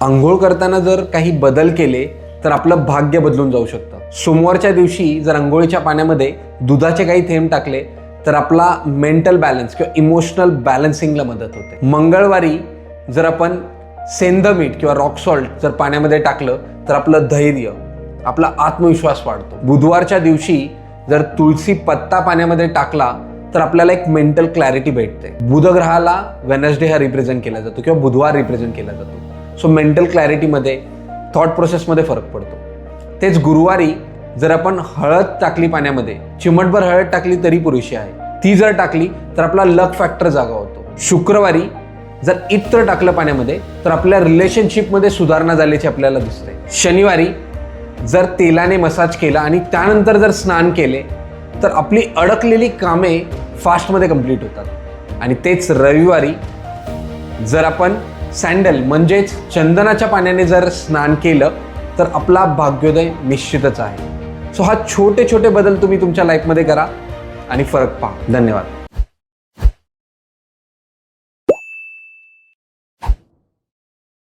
अंघोळ करताना जर काही बदल केले तर आपलं भाग्य बदलून जाऊ शकतं. सोमवारच्या दिवशी जर अंघोळीच्या पाण्यामध्ये दुधाचे काही थेंब टाकले तर आपला मेंटल बॅलन्स किंवा इमोशनल बॅलन्सिंगला मदत होते. मंगळवारी जर आपण सेंध मीठ किंवा रॉक सॉल्ट जर पाण्यामध्ये टाकलं तर आपलं धैर्य, आपला आत्मविश्वास वाढतो. बुधवारच्या दिवशी जर तुळशी पत्ता पाण्यामध्ये टाकला तर आपल्याला एक मेंटल क्लॅरिटी भेटते. बुध ग्रहाला वेनसडे हा रिप्रेझेंट केला जातो किंवा बुधवार रिप्रेझेंट केला जातो. सो मेंटल क्लॅरिटीमध्ये, थॉट प्रोसेसमध्ये फरक पडतो. तेच गुरुवारी जर आपण हळद टाकली पाण्यामध्ये, चिमटभर हळद टाकली तरी पुरेशी आहे, ती जर टाकली तर आपला लक फॅक्टर जागा होतो. शुक्रवारी जर इत्र टाकलं पाण्यामध्ये तर आपल्या रिलेशनशिपमध्ये सुधारणा झाल्याची आपल्याला दिसते. शनिवारी जर तेलाने मसाज केला आणि त्यानंतर जर स्नान केले तर आपली अडकलेली कामे फास्टमध्ये कंप्लीट होतात. आणि तेच रविवारी जर आपण सँडल म्हणजेच चंदनाच्या पाण्याने जर स्नान केलं तर आपला भाग्योदय निश्चितच आहे. सो हा छोटे छोटे बदल तुम्ही तुमच्या लाईफमध्ये करा आणि फरक पहा. धन्यवाद.